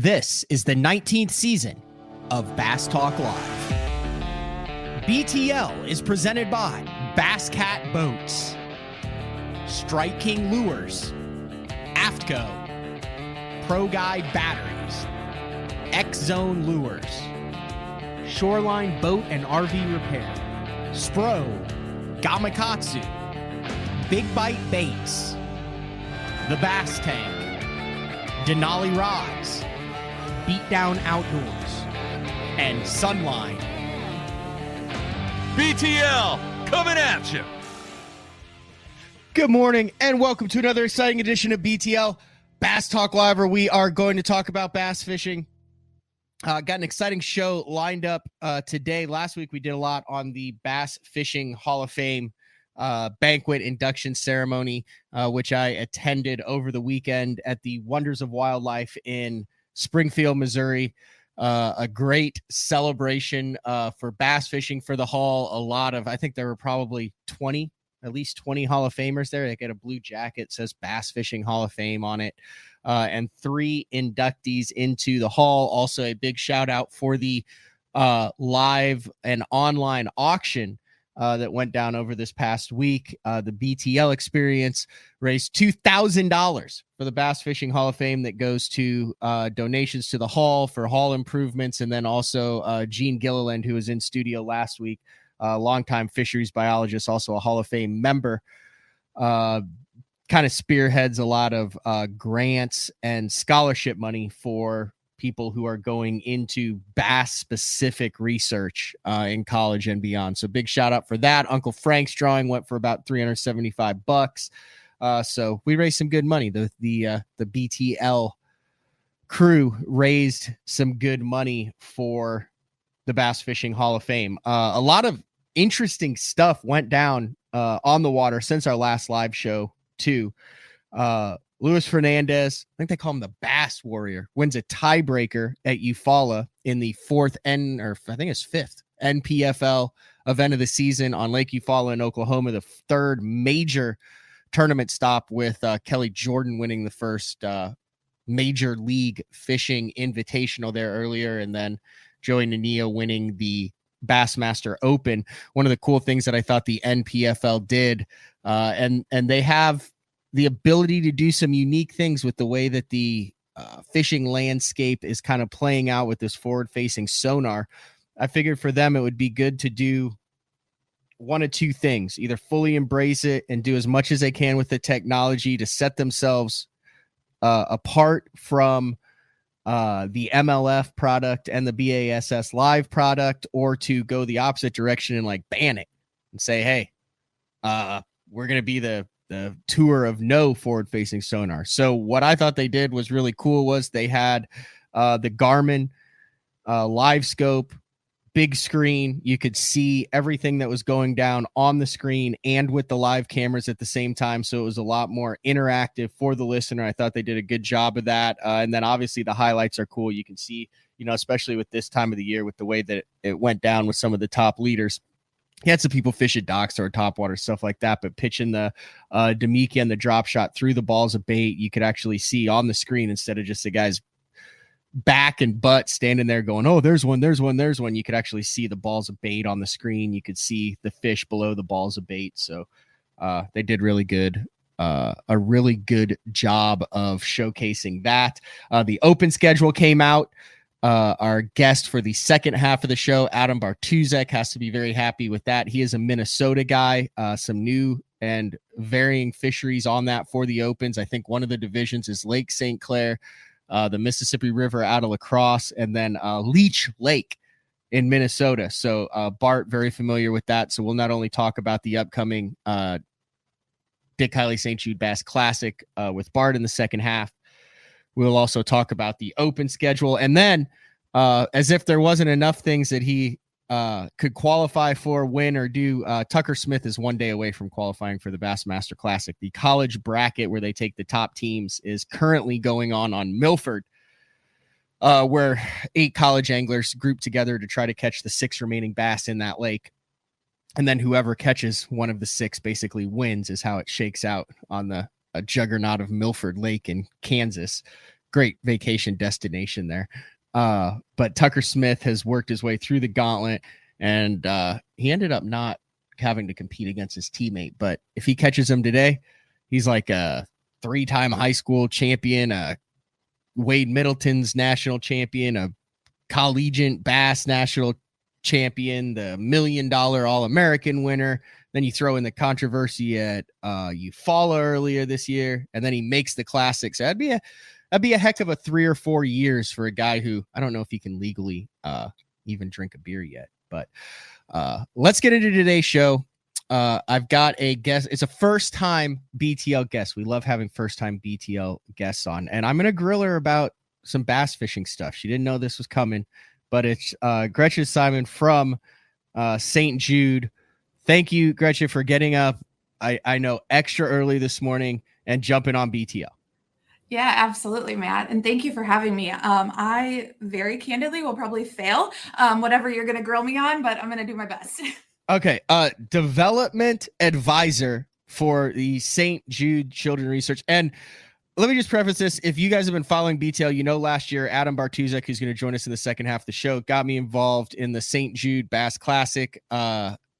This is the 19th season of Bass Talk Live. BTL is presented by Bass Cat Boats, Strike King Lures, Aftco, Pro Guide Batteries, X-Zone Lures, Shoreline Boat and RV Repair, Spro, Gamakatsu, Big Bite Baits, The Bass Tank, Denali Rods, Beatdown Outdoors, and Sunline. BTL coming at you. Good morning and welcome to another exciting edition of BTL Bass Talk Live, where we are going to talk about bass fishing. Got an exciting show lined up today. Last week we did a lot on the Bass Fishing Hall of Fame banquet induction ceremony, which I attended over the weekend at the Wonders of Wildlife in Springfield, Missouri. A great celebration for bass fishing for the hall. I think there were probably at least 20 Hall of Famers there. They get a blue jacket, says Bass Fishing Hall of Fame on it, and 3 inductees into the hall. Also a big shout out for the live and online auction that went down over this past week. The BTL experience raised $2,000 for the Bass Fishing Hall of Fame that goes to donations to the hall for hall improvements. And then also Gene Gilliland, who was in studio last week, longtime fisheries biologist, also a Hall of Fame member, kind of spearheads a lot of grants and scholarship money for people who are going into bass specific research in college and beyond. So big shout out for that. Uncle Frank's drawing went for about $375. So we raised some good money. The BTL crew raised some good money for the Bass Fishing Hall of Fame. A lot of interesting stuff went down on the water since our last live show too. Luis Fernandez, I think they call him the Bass Warrior, wins a tiebreaker at Eufaula in the fifth NPFL event of the season on Lake Eufaula in Oklahoma, the third major tournament stop, with Kelly Jordan winning the first major league fishing invitational there earlier, and then Joey Nanio winning the Bassmaster Open. One of the cool things that I thought the NPFL did, and they have the ability to do some unique things with the way that the fishing landscape is kind of playing out with this forward-facing sonar. I figured for them it would be good to do one of two things: either fully embrace it and do as much as they can with the technology to set themselves apart from the MLF product and the BASS Live product, or to go the opposite direction and ban it and say, hey, we're going to be the tour of no forward-facing sonar. So what I thought they did was really cool was they had the Garmin live scope, big screen. You could see everything that was going down on the screen and with the live cameras at the same time. So it was a lot more interactive for the listener. I thought they did a good job of that. And then obviously the highlights are cool. You can see, especially with this time of the year, with the way that it went down with some of the top leaders. He had some people fish at docks or topwater, stuff like that, but pitching the Demiki and the drop shot through the balls of bait, you could actually see on the screen, instead of just the guy's back and butt standing there going, oh, there's one. You could actually see the balls of bait on the screen. You could see the fish below the balls of bait. So they did really good. A really good job of showcasing that. The open schedule came out. Our guest for the second half of the show, Adam Bartusek, has to be very happy with that. He is a Minnesota guy. Some new and varying fisheries on that for the opens. I think one of the divisions is Lake St. Clair, the Mississippi River out of La Crosse, and then Leech Lake in Minnesota. So Bart, very familiar with that. So we'll not only talk about the upcoming Dick Hiley St. Jude Bass Classic with Bart in the second half, we'll also talk about the open schedule. And then, as if there wasn't enough things that he could qualify for, win, or do, Tucker Smith is one day away from qualifying for the Bassmaster Classic. The college bracket, where they take the top teams, is currently going on Milford, where 8 college anglers group together to try to catch the 6 remaining bass in that lake. And then whoever catches one of the 6 basically wins, is how it shakes out on a juggernaut of Milford Lake in Kansas. great vacation destination there. But Tucker Smith has worked his way through the gauntlet, and he ended up not having to compete against his teammate. But if he catches him today, he's like a 3-time high school champion, Wade Middleton's national champion, a collegiate bass national champion, the $1 million All-American winner. Then you throw in the controversy at Eufaula earlier this year, and then he makes the classic. So that'd be a heck of a 3 or 4 years for a guy who, I don't know if he can legally even drink a beer yet. But let's get into today's show. I've got a guest. It's a first-time BTL guest. We love having first-time BTL guests on, and I'm going to grill her about some bass fishing stuff. She didn't know this was coming, but it's Gretchen Simon from St. Jude. Thank you, Gretchen, for getting up. I know extra early this morning and jumping on BTL. Yeah, absolutely, Matt. And thank you for having me. I very candidly will probably fail whatever you're going to grill me on, but I'm going to do my best. Okay. Development advisor for the St. Jude Children Research. And let me just preface this. If you guys have been following BTL, you know last year, Adam Bartusek, who's going to join us in the second half of the show, got me involved in the St. Jude Bass Classic.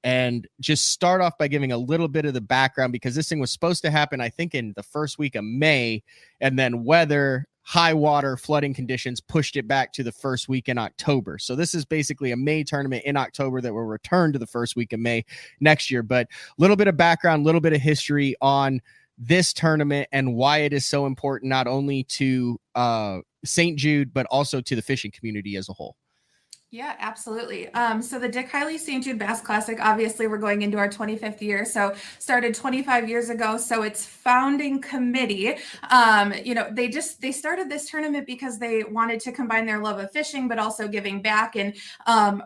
And just start off by giving a little bit of the background, because this thing was supposed to happen, I think, in the first week of May, and then weather, high water, flooding conditions pushed it back to the first week in October. So this is basically a May tournament in October that will return to the first week of May next year. But a little bit of background, a little bit of history on this tournament and why it is so important, not only to St. Jude, but also to the fishing community as a whole. Yeah, absolutely. So the Dick Hiley St. Jude Bass Classic, obviously we're going into our 25th year. So started 25 years ago. So its founding committee, they started this tournament because they wanted to combine their love of fishing, but also giving back. And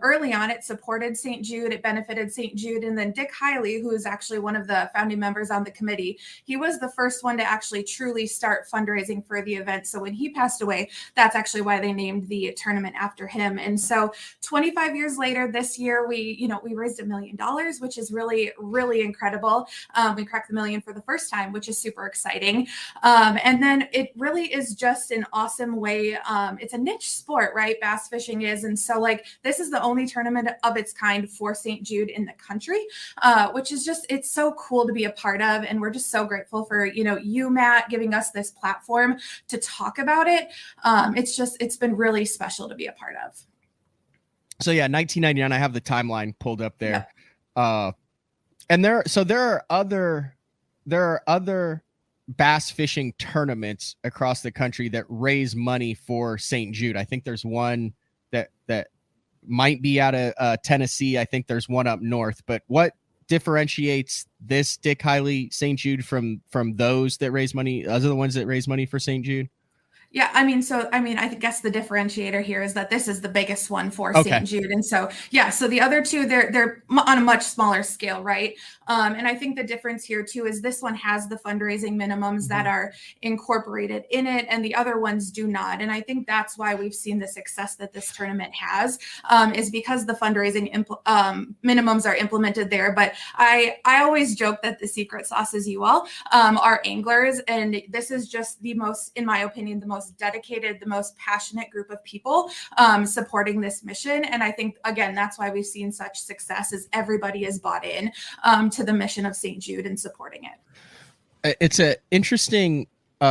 early on, it supported St. Jude. It benefited St. Jude. And then Dick Hiley, who is actually one of the founding members on the committee, he was the first one to actually truly start fundraising for the event. So when he passed away, that's actually why they named the tournament after him. And so 25 years later, this year, we raised $1 million, which is really, really incredible. We cracked the $1 million for the first time, which is super exciting. And then it really is just an awesome way. It's a niche sport, right? Bass fishing is. And so this is the only tournament of its kind for St. Jude in the country, which is just, it's so cool to be a part of. And we're just so grateful for, you, Matt, giving us this platform to talk about it. It's been really special to be a part of. So yeah, 1999. I have the timeline pulled up there, and there are other bass fishing tournaments across the country that raise money for St. Jude. I think there's one that might be out of Tennessee. I think there's one up north. But what differentiates this Dick Hiley St. Jude from those that raise money? Those are the ones that raise money for St. Jude. Yeah, I guess the differentiator here is that this is the biggest one for St. Jude. And so, so the other two, they're on a much smaller scale, right? And I think the difference here too is this one has the fundraising minimums that are incorporated in it, and the other ones do not. And I think that's why we've seen the success that this tournament has, is because the fundraising minimums are implemented there. But I always joke that the secret sauce is you all, are anglers. And this is just the most, in my opinion, the most dedicated, the most passionate group of people supporting this mission. And I think, again, that's why we've seen such success, is everybody is bought in to the mission of St. Jude and supporting it. It's an interesting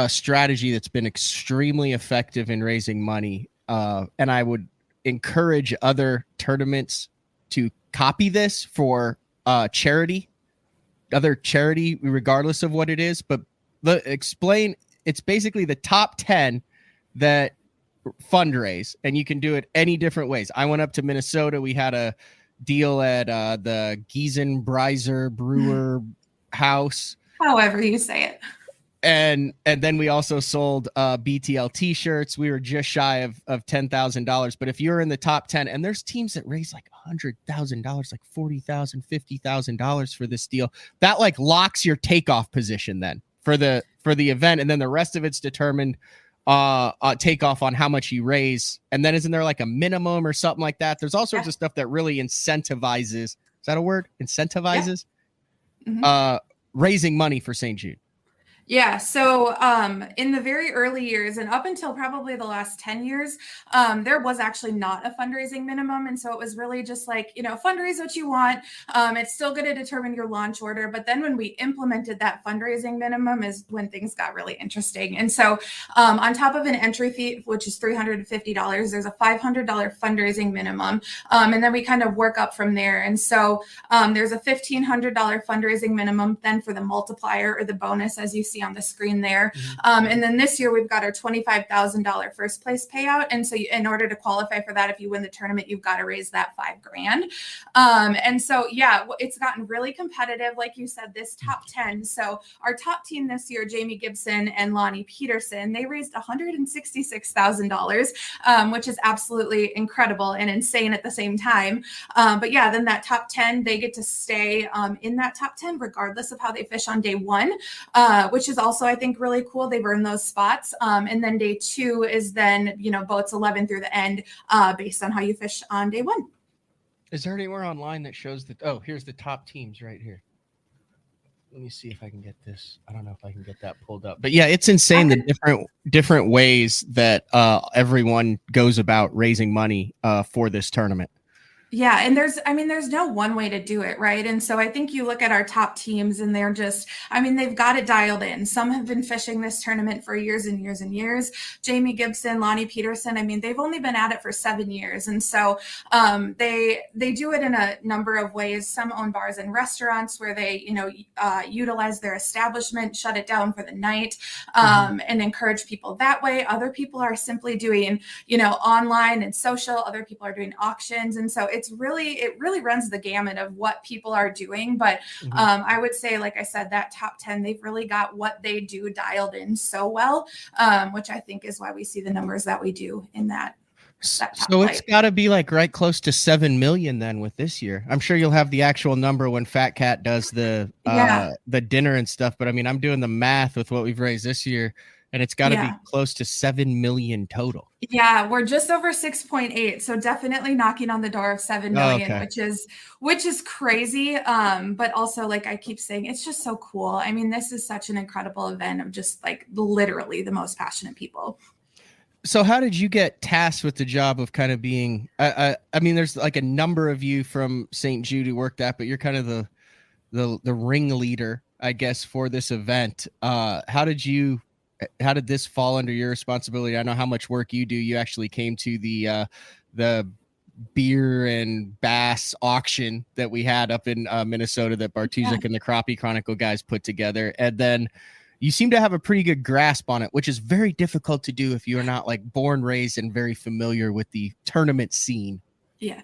strategy that's been extremely effective in raising money. And I would encourage other tournaments to copy this for charity, regardless of what it is. But explain, it's basically the top 10 that fundraise, and you can do it any different ways. I went up to Minnesota. We had a deal at the Giesenbreiser Brewer House, however you say it. And then we also sold BTL t-shirts. We were just shy of $10,000. But if you're in the top 10, and there's teams that raise like $100,000, like $40,000, $50,000 for this deal, that locks your takeoff position then for the event. And then the rest of it's determined takeoff on how much you raise. And then isn't there a minimum or something like that? There's all sorts of stuff that really incentivizes. Is that a word? Incentivizes raising money for St. Jude. Yeah. So in the very early years and up until probably the last 10 years, there was actually not a fundraising minimum. And so it was really just like, fundraise what you want. It's still going to determine your launch order. But then when we implemented that fundraising minimum is when things got really interesting. And so on top of an entry fee, which is $350, there's a $500 fundraising minimum. And then we kind of work up from there. And so there's a $1,500 fundraising minimum then for the multiplier or the bonus, as you see on the screen there. And then this year we've got our $25,000 first place payout. And so in order to qualify for that, if you win the tournament, you've got to raise that $5,000. And so, yeah, it's gotten really competitive. Like you said, this top 10. So our top team this year, Jamie Gibson and Lonnie Peterson, they raised $166,000, which is absolutely incredible and insane at the same time. But yeah, then that top 10, they get to stay in that top 10, regardless of how they fish on day one, which is also, I think, really cool. They've earned those spots. And then day two is then, boats 11 through the end based on how you fish on day one. Is there anywhere online that shows that? Oh, here's the top teams right here. Let me see if I can get this. I don't know if I can get that pulled up, but yeah, it's insane the different ways that everyone goes about raising money for this tournament. Yeah. And there's no one way to do it. Right. And so I think you look at our top teams and they're just, they've got it dialed in. Some have been fishing this tournament for years and years and years. Jamie Gibson, Lonnie Peterson, they've only been at it for 7 years. And so they do it in a number of ways. Some own bars and restaurants where they, utilize their establishment, shut it down for the night, and encourage people that way. Other people are simply doing, online and social. Other people are doing auctions. And so it really runs the gamut of what people are doing. But I would say, like I said, that top 10, they've really got what they do dialed in so well, which I think is why we see the numbers that we do in that. So it's got to be like right close to 7 million then with this year. I'm sure you'll have the actual number when Fat Cat does the dinner and stuff. But I'm doing the math with what we've raised this year, and it's got to be close to 7 million total. Yeah, we're just over 6.8. So definitely knocking on the door of 7 million, which is crazy. But also, like I keep saying, it's just so cool. This is such an incredible event of just like literally the most passionate people. So how did you get tasked with the job of kind of being, there's like a number of you from St. Jude who worked at, but you're kind of the ringleader, I guess, for this event. How did this fall under your responsibility? I know how much work you do. You actually came to the beer and bass auction that we had up in Minnesota that Bartusek and the Crappie Chronicle guys put together. And then you seem to have a pretty good grasp on it, which is very difficult to do if you are not like born, raised, and very familiar with the tournament scene. Yeah.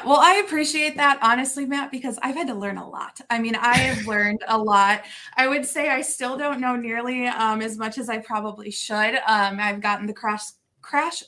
Well, I appreciate that, honestly, Matt, because I've had to learn a lot. I have learned a lot. I would say I still don't know nearly as much as I probably should. I've gotten the crash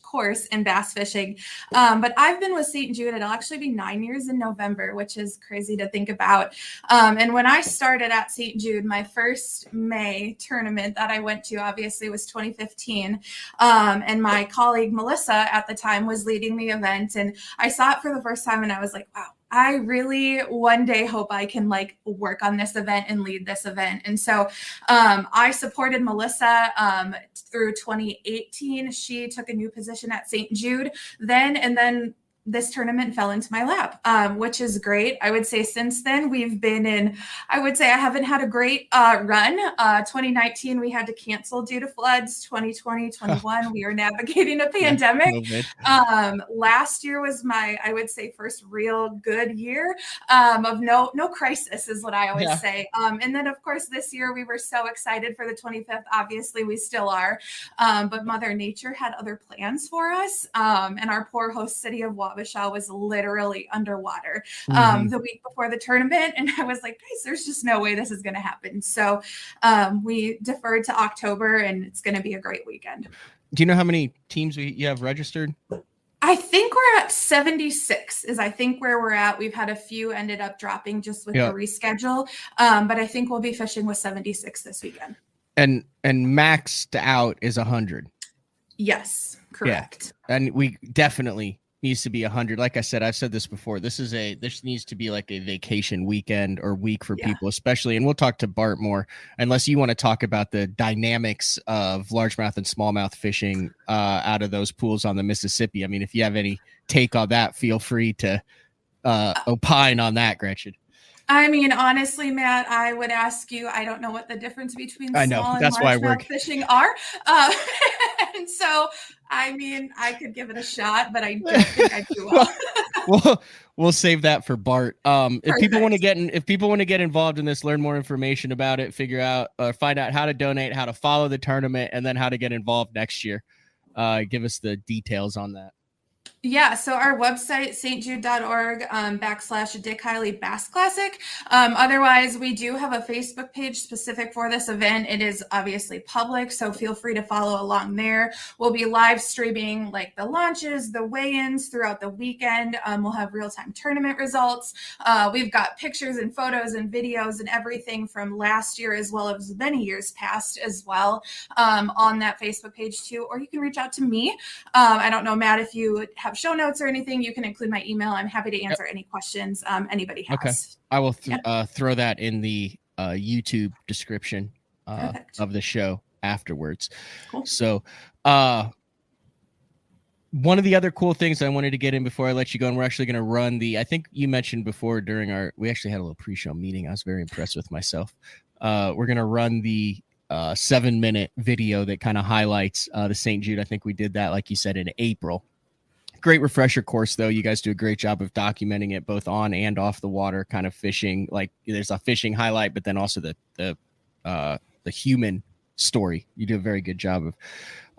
course in bass fishing. But I've been with St. Jude. It'll actually be 9 years in November, which is crazy to think about. And when I started at St. Jude, my first May tournament that I went to obviously was 2015. And my colleague Melissa at the time was leading the event. And I saw it for the first time and I was like, wow, I really one day hope I can like work on this event and lead this event. And so I supported Melissa through 2018. She took a new position at St. Jude then, and then this tournament fell into my lap, which is great. I would say since then we've been in, I would say I haven't had a great run. 2019, we had to cancel due to floods. 2020, 21, we are navigating a pandemic. Last year was my, I would say, first real good year of no crisis is what I always say. And then of course this year we were so excited for the 25th. Obviously we still are, but Mother Nature had other plans for us. And our poor host city of Wabasha was literally underwater the week before the tournament. And I was like, guys, there's just no way this is going to happen. So we deferred to October and it's going to be a great weekend. Do you know how many teams you have registered? I think we're at 76 is I think where we're at. We've had a few ended up dropping just with the reschedule. But I think we'll be fishing with 76 this weekend. And maxed out is 100. Yes, correct. Yeah. And we definitely, needs to be 100. Like I said, I've said this before. This needs to be like a vacation weekend or week for people, especially. And we'll talk to Bart more, unless you want to talk about the dynamics of largemouth and smallmouth fishing out of those pools on the Mississippi. I mean, if you have any take on that, feel free to opine on that, Gretchen. I mean, honestly, Matt, I would ask you, I don't know what the difference between small and largemouth fishing are. And so, I mean, I could give it a shot, but I don't think I do well. We'll save that for Bart. If people want to get involved in this, learn more information about it, find out how to donate, how to follow the tournament, and then how to get involved next year. Give us the details on that. Yeah, so our website, stjude.org / Dick Hiley Bass Classic. Otherwise, we do have a Facebook page specific for this event. It is obviously public, so feel free to follow along there. We'll be live streaming like the launches, the weigh-ins throughout the weekend. We'll have real-time tournament results. We've got pictures and photos and videos and everything from last year as well as many years past as well on that Facebook page too. Or you can reach out to me. I don't know, Matt, if you have show notes or anything, you can include my email. I'm happy to answer any questions anybody has. Okay. I will throw that in the YouTube description of the show afterwards. Cool. So one of the other cool things I wanted to get in before I let you go, and we're actually going to run I think you mentioned before we actually had a little pre-show meeting. I was very impressed with myself. We're going to run the 7-minute video that kind of highlights the St. Jude. I think we did that, like you said, in April. Great refresher course, though. You guys do a great job of documenting it both on and off the water, kind of fishing. Like there's a fishing highlight, but then also the human story. You do a very good job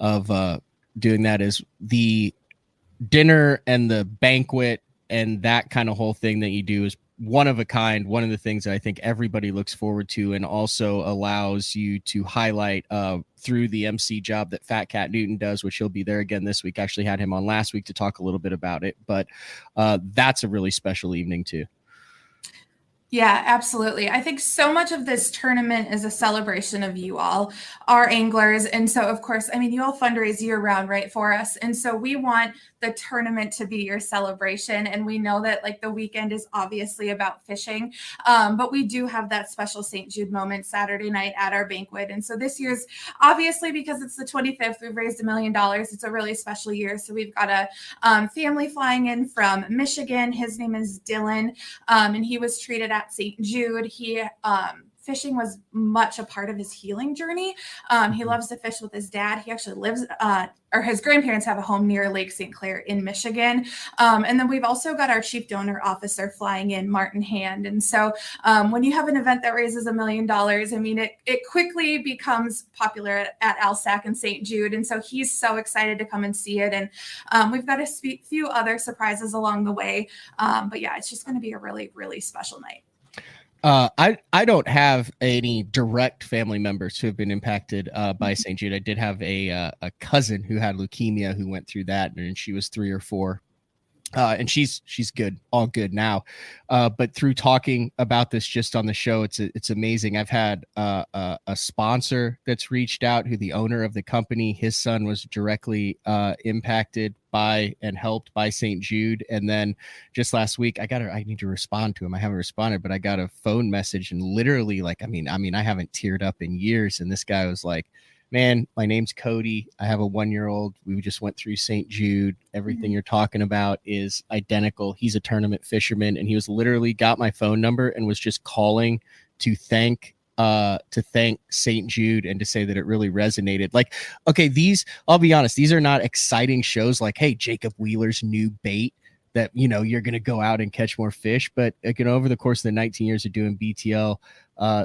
of doing that. Is the dinner and the banquet and that kind of whole thing that you do is one of a kind. One of the things that I think everybody looks forward to, and also allows you to highlight through the MC job that Fat Cat Newton does, which he'll be there again this week. Actually had him on last week to talk a little bit about it, but that's a really special evening too. Yeah, absolutely. I think so much of this tournament is a celebration of you all, our anglers. And so, of course, I mean, you all fundraise year round, right, for us. And so we want the tournament to be your celebration. And we know that like the weekend is obviously about fishing, but we do have that special St. Jude moment Saturday night at our banquet. And so this year's obviously, because it's the 25th, we've raised $1 million. It's a really special year. So we've got a family flying in from Michigan. His name is Dylan, and he was treated at St. Jude. He fishing was much a part of his healing journey. He loves to fish with his dad. He actually lives, or his grandparents have a home near Lake St. Clair in Michigan. And then we've also got our chief donor officer flying in, Martin Hand. And so when you have an event that raises $1 million, I mean, it quickly becomes popular at ALSAC and St. Jude. And so he's so excited to come and see it. And we've got a few other surprises along the way. But yeah, it's just going to be a really, really special night. I don't have any direct family members who have been impacted by St. Jude. I did have a cousin who had leukemia who went through that, and she was 3 or 4. And she's good, all good now. But through talking about this just on the show, it's amazing. I've had a sponsor that's reached out, who the owner of the company, his son was directly impacted by and helped by St. Jude. And then just last week, I need to respond to him. I haven't responded, but I got a phone message, and literally, like, I mean, I haven't teared up in years. And this guy was like, man, my name's Cody. I have a 1-year-old. We just went through St. Jude. Everything you're talking about is identical. He's a tournament fisherman, and he was literally got my phone number and was just calling to thank St. Jude and to say that it really resonated. Like, okay, I'll be honest, these are not exciting shows like, hey, Jacob Wheeler's new bait that, you know, you're going to go out and catch more fish. But over the course of the 19 years of doing BTL,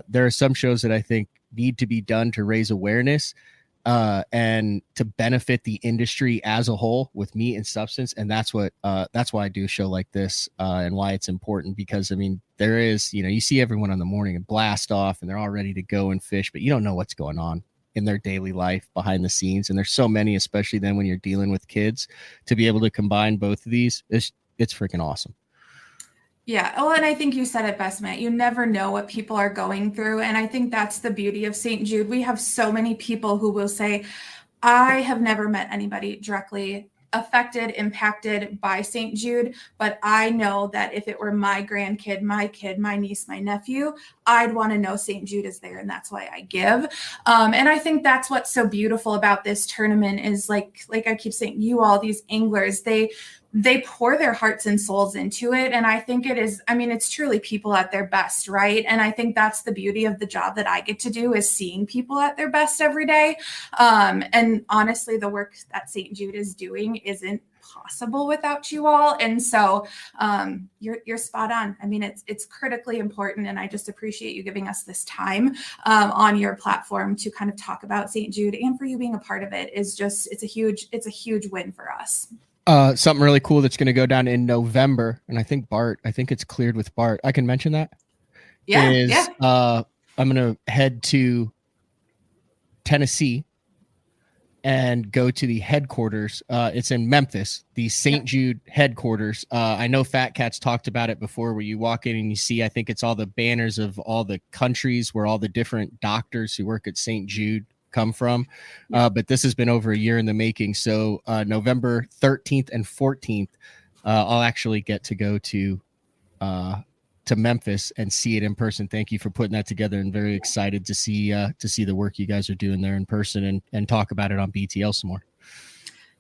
there are some shows that I think need to be done to raise awareness and to benefit the industry as a whole with meat and substance. And that's why I do a show like this and why it's important, because I mean, there is, you see everyone in the morning and blast off and they're all ready to go and fish, but you don't know what's going on in their daily life behind the scenes. And there's so many, especially then when you're dealing with kids, to be able to combine both of these, it's freaking awesome. Yeah. Oh, and I think you said it best, Matt. You never know what people are going through. And I think that's the beauty of St. Jude. We have so many people who will say, I have never met anybody directly affected, impacted by St. Jude, but I know that if it were my grandkid, my kid, my niece, my nephew, I'd want to know St. Jude is there, and that's why I give. And I think that's what's so beautiful about this tournament is like I keep saying, you all, these anglers, they pour their hearts and souls into it. And I think it's truly people at their best, right? And I think that's the beauty of the job that I get to do, is seeing people at their best every day. And honestly, the work that St. Jude is doing isn't possible without you all. And so you're spot on. I mean, it's critically important. And I just appreciate you giving us this time on your platform to kind of talk about St. Jude, and for you being a part of it is just, it's a huge win for us. Something really cool that's going to go down in November, and I think it's cleared with Bart. I can mention that. Yeah. I'm going to head to Tennessee and go to the headquarters. It's in Memphis, the St. Jude headquarters. I know Fat Cat's talked about it before, where you walk in and you see, I think it's all the banners of all the countries where all the different doctors who work at St. Jude come from. But this has been over a year in the making. So November 13th and 14th, I'll actually get to go to Memphis and see it in person. Thank you for putting that together, and very excited to see the work you guys are doing there in person, and talk about it on BTL some more.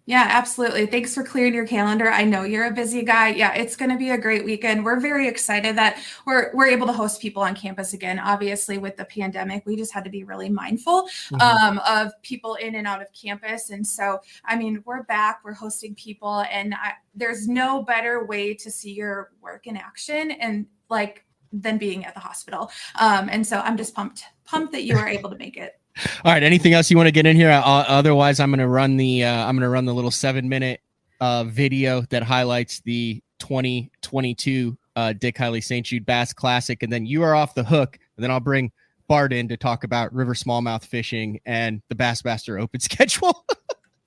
Yeah, absolutely. Thanks for clearing your calendar. I know you're a busy guy. Yeah, it's going to be a great weekend. We're very excited that we're able to host people on campus again. Obviously, with the pandemic, we just had to be really mindful of people in and out of campus. And so, I mean, we're back, we're hosting people, and there's no better way to see your work in action and than being at the hospital. And so I'm just pumped that you were able to make it. All right. Anything else you want to get in here? Otherwise, I'm going to run the little 7-minute video that highlights the 2022 Dick Hiley St. Jude Bass Classic, and then you are off the hook. And then I'll bring Bart in to talk about river smallmouth fishing and the Bassmaster Open schedule.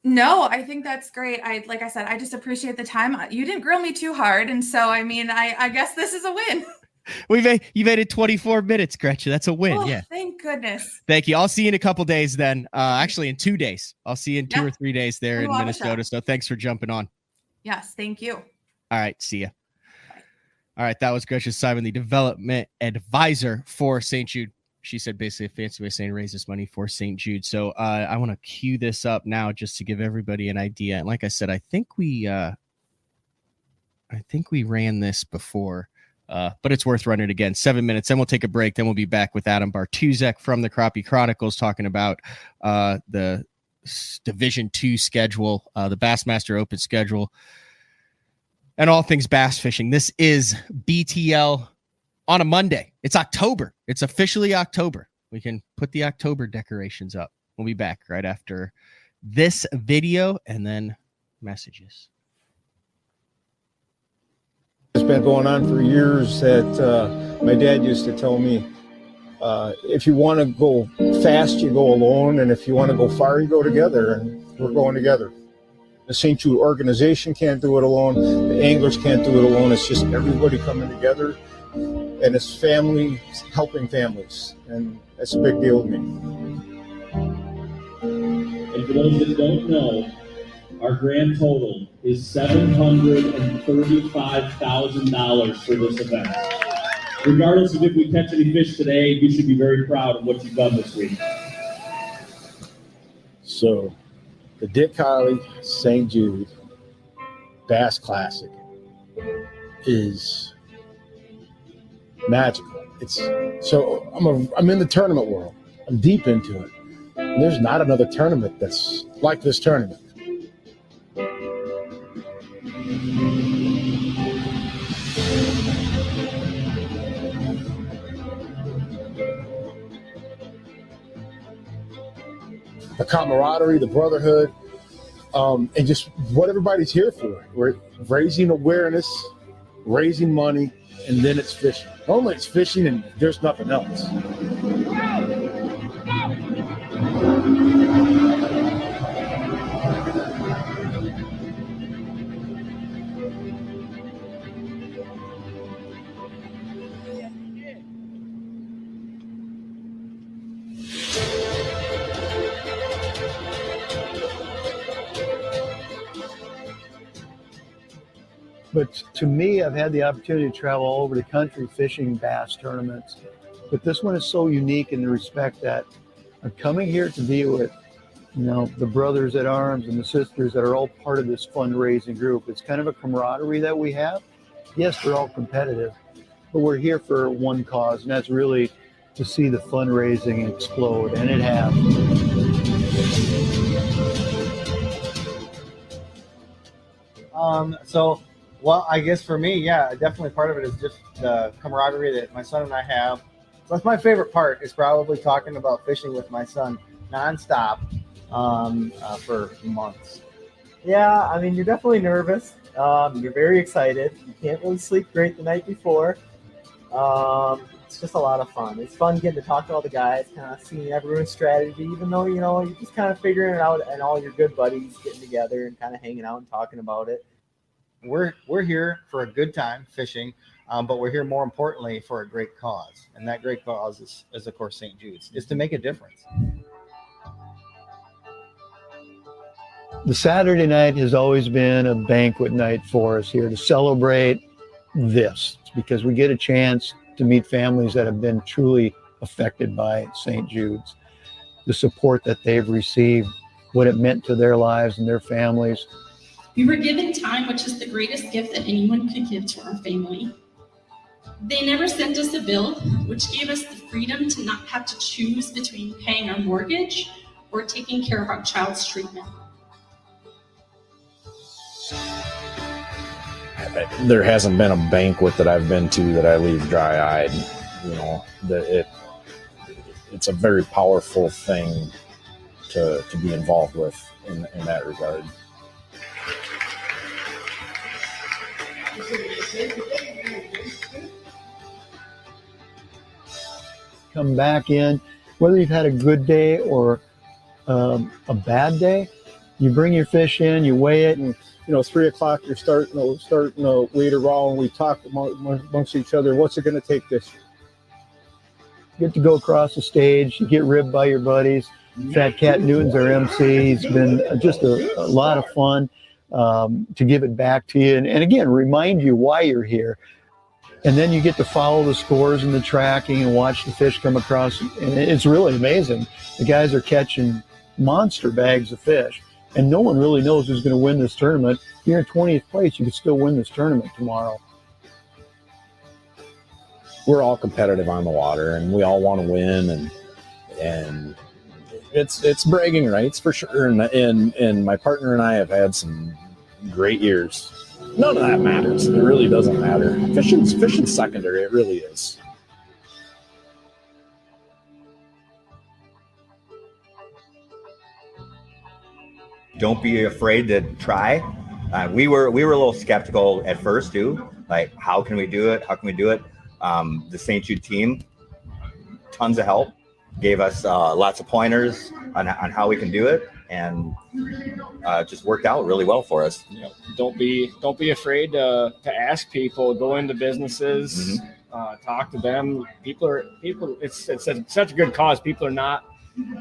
No, I think that's great. Like I said, I just appreciate the time. You didn't grill me too hard, and so I mean, I guess this is a win. You made it 24 minutes, Gretchen. That's a win. Oh, yeah. Thank goodness. Thank you. I'll see you in a couple days then. Actually, in 2 days. I'll see you in 2 or 3 days there in Minnesota. So thanks for jumping on. Yes, thank you. All right. See ya. Bye. All right. That was Gretchen Simon, the development advisor for St. Jude. She said basically a fancy way of saying raise this money for St. Jude. So I want to cue this up now just to give everybody an idea. And like I said, I think we ran this before. But it's worth running again. 7 minutes, then we'll take a break. Then we'll be back with Adam Bartusek from the Crappie Chronicles talking about the Division II schedule, the Bassmaster Open schedule, and all things bass fishing. This is BTL on a Monday. It's October. It's officially October. We can put the October decorations up. We'll be back right after this video and then messages. It's been going on for years that my dad used to tell me, if you want to go fast, you go alone. And if you want to go far, you go together. And we're going together. The St. Jude organization can't do it alone. The anglers can't do it alone. It's just everybody coming together. And it's family helping families. And that's a big deal to me. And for those that don't know, our grand total is $735,000 for this event. Regardless of if we catch any fish today, you should be very proud of what you've done this week. So, the Dick Hiley St. Jude Bass Classic is magical. I'm in the tournament world. I'm deep into it. And there's not another tournament that's like this tournament. The camaraderie, the brotherhood, and just what everybody's here for. We're raising awareness, raising money, and then it's fishing. Normally it's fishing and there's nothing else. But to me, I've had the opportunity to travel all over the country fishing bass tournaments. But this one is so unique in the respect that I'm coming here to be with, the brothers at arms and the sisters that are all part of this fundraising group. It's kind of a camaraderie that we have. Yes, we're all competitive, but we're here for one cause, and that's really to see the fundraising explode, and it has. Well, I guess for me, yeah, definitely part of it is just the camaraderie that my son and I have. That's my favorite part, is probably talking about fishing with my son nonstop for months. Yeah, I mean, you're definitely nervous. You're very excited. You can't really sleep great the night before. It's just a lot of fun. It's fun getting to talk to all the guys, kind of seeing everyone's strategy, even though, you're just kind of figuring it out, and all your good buddies getting together and kind of hanging out and talking about it. We're here for a good time fishing, but we're here more importantly for a great cause, and that great cause is of course St. Jude's, is to make a difference. The Saturday night has always been a banquet night for us here to celebrate this, because we get a chance to meet families that have been truly affected by St. Jude's, the support that they've received, what it meant to their lives and their families. We were given time, which is the greatest gift that anyone could give to our family. They never sent us a bill, which gave us the freedom to not have to choose between paying our mortgage or taking care of our child's treatment. There hasn't been a banquet that I've been to that I leave dry-eyed. It's a very powerful thing to be involved with in that regard. Come back in, whether you've had a good day or a bad day, you bring your fish in, you weigh it, and 3 o'clock, you're starting to wait around. We talk amongst each other. What's it going to take this year? You get to go across the stage. You get ribbed by your buddies. Fat Cat Newton's our MC. He's been just a lot of fun to give it back to you. And again, remind you why you're here. And then you get to follow the scores and the tracking and watch the fish come across. And it's really amazing. The guys are catching monster bags of fish. And no one really knows who's going to win this tournament. If you're in 20th place, you could still win this tournament tomorrow. We're all competitive on the water, and we all want to win, and it's bragging rights for sure. And my partner and I have had some great years. None of that matters. It really doesn't matter. Fishing's secondary. It really is. Don't be afraid to try. We were a little skeptical at first too. Like, how can we do it? How can we do it? The St. Jude team, tons of help, gave us lots of pointers on how we can do it, and just worked out really well for us. Don't be afraid to ask people. Go into businesses, talk to them. People. It's such a good cause. People are not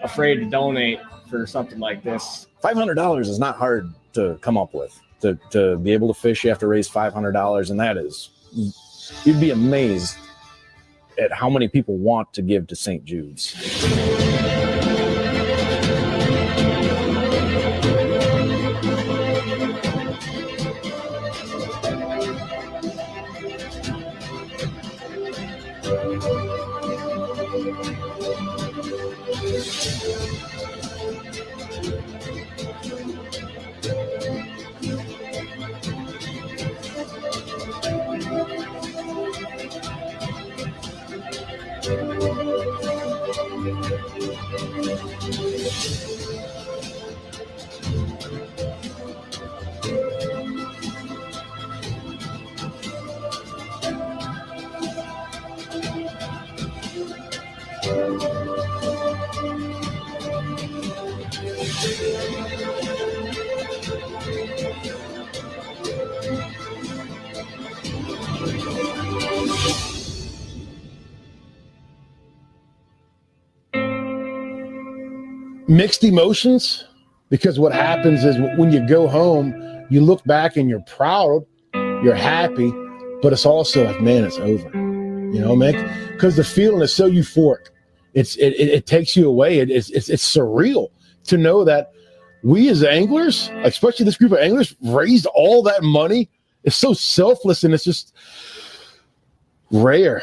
afraid to donate for something like this. $500 is not hard to come up with. To be able to fish, you have to raise $500, and that is, you'd be amazed at how many people want to give to St. Jude's. Mixed emotions, because what happens is when you go home, you look back and you're proud, you're happy, but it's also like, man, it's over. You know, man, because the feeling is so euphoric. It takes you away. It's surreal to know that we as anglers, especially this group of anglers, raised all that money. It's so selfless, and it's just rare.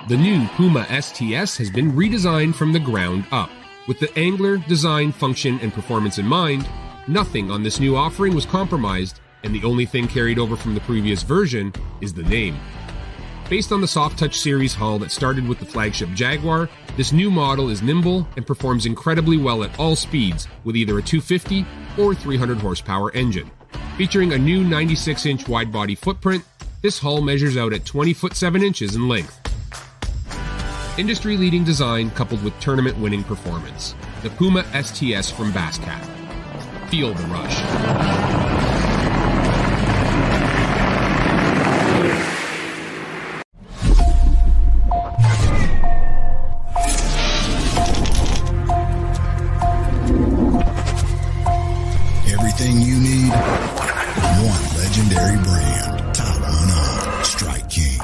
The new Puma STS has been redesigned from the ground up. With the angler, design, function, and performance in mind, nothing on this new offering was compromised, and the only thing carried over from the previous version is the name. Based on the Soft Touch series hull that started with the flagship Jaguar, this new model is nimble and performs incredibly well at all speeds with either a 250 or 300 horsepower engine. Featuring a new 96-inch wide-body footprint, this hull measures out at 20 foot 7 inches in length. Industry-leading design coupled with tournament-winning performance. The Puma STS from Basscat. Feel the rush. Everything you need, one legendary brand. Top one, Strike King.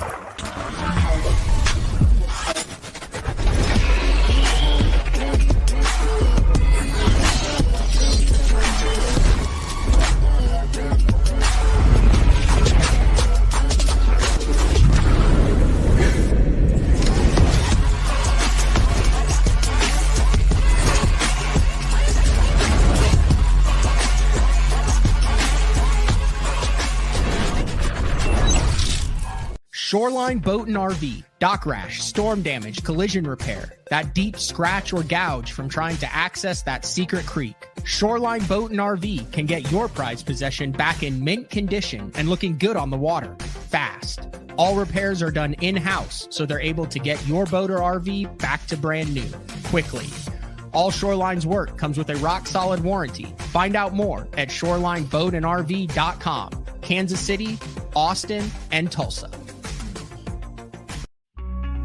Shoreline Boat and RV, dock rash, storm damage, collision repair, that deep scratch or gouge from trying to access that secret creek. Shoreline Boat and RV can get your prized possession back in mint condition and looking good on the water, fast. All repairs are done in-house, so they're able to get your boat or RV back to brand new, quickly. All Shoreline's work comes with a rock-solid warranty. Find out more at ShorelineBoatandRV.com, Kansas City, Austin, and Tulsa.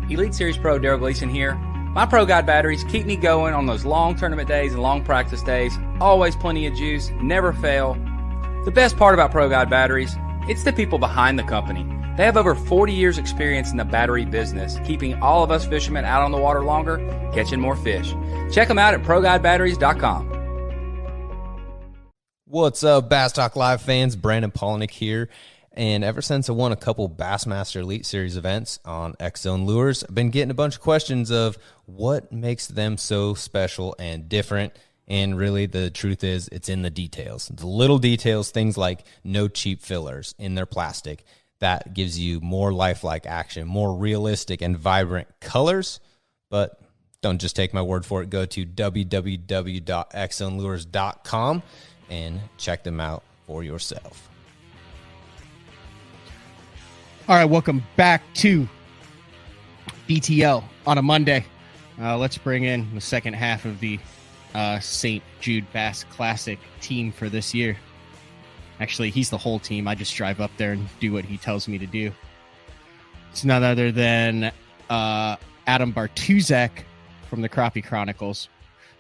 Elite Series Pro Daryl Gleason here. My Pro Guide batteries keep me going on those long tournament days and long practice days. Always plenty of juice, never fail. The best part about Pro Guide batteries, it's the people behind the company. They have over 40 years experience in the battery business, keeping all of us fishermen out on the water longer, catching more fish. Check them out at ProGuideBatteries.com. What's up, Bass Talk Live fans? Brandon Polnick here. And ever since I won a couple Bassmaster Elite Series events on X-Zone Lures, I've been getting a bunch of questions of what makes them so special and different. And really, the truth is, it's in the details. The little details, things like no cheap fillers in their plastic. That gives you more lifelike action, more realistic and vibrant colors. But don't just take my word for it. Go to www.xzonelures.com and check them out for yourself. All right, welcome back to BTL on a Monday. Let's bring in the second half of the St. Jude Bass Classic team for this year. Actually, he's the whole team. I just drive up there and do what he tells me to do. It's none other than Adam Bartusek from the Crappie Chronicles.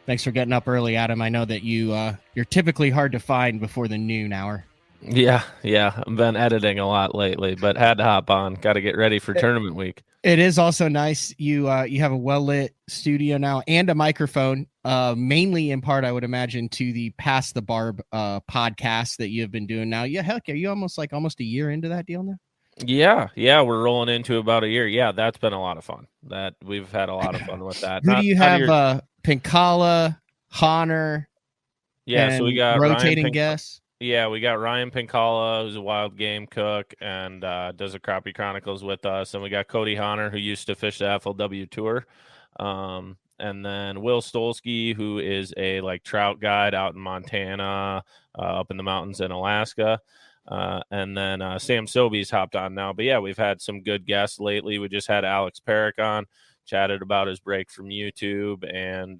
Thanks for getting up early, Adam. I know that you're typically hard to find before the noon hour. Yeah. I've been editing a lot lately, but had to hop on. Got to get ready for tournament week. It is also nice. You have a well-lit studio now and a microphone, mainly in part, I would imagine, to the Pass the Barb podcast that you have been doing now. Yeah, heck, are you almost a year into that deal now? Yeah, we're rolling into about a year. Yeah, that's been a lot of fun. That we've had a lot of fun with that. Who do you have? Pincala, Honor. Yeah, so we got rotating guests. Yeah, we got Ryan Pincala, who's a wild game cook and does the Crappie Chronicles with us. And we got Cody Honor, who used to fish the FLW Tour. And then Will Stolsky, who is a trout guide out in Montana, up in the mountains in Alaska. And then Sam Sobeys hopped on now. But yeah, we've had some good guests lately. We just had Alex Perrick on, chatted about his break from YouTube, and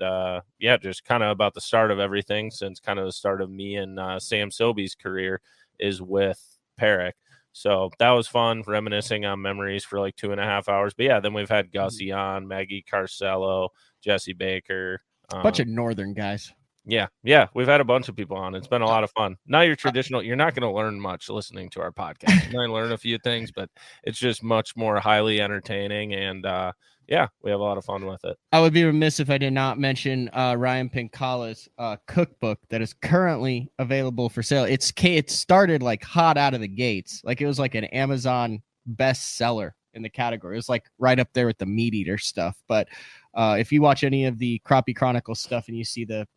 just kind of about the start of everything, since kind of the start of me and Sam Sobeys' career is with Perrick. So that was fun, reminiscing on memories for like 2.5 hours. But yeah, then we've had Gussie on, Maggie Carcello, Jesse Baker. Bunch of northern guys. Yeah, we've had a bunch of people on. It's been a lot of fun. Not your traditional. You're not going to learn much listening to our podcast. You might learn a few things, but it's just much more highly entertaining. And yeah, we have a lot of fun with it. I would be remiss if I did not mention Ryan Pincala's cookbook that is currently available for sale. It started like hot out of the gates. Like it was like an Amazon bestseller in the category. It was like right up there with the meat eater stuff. But if you watch any of the Crappie Chronicles stuff and you see the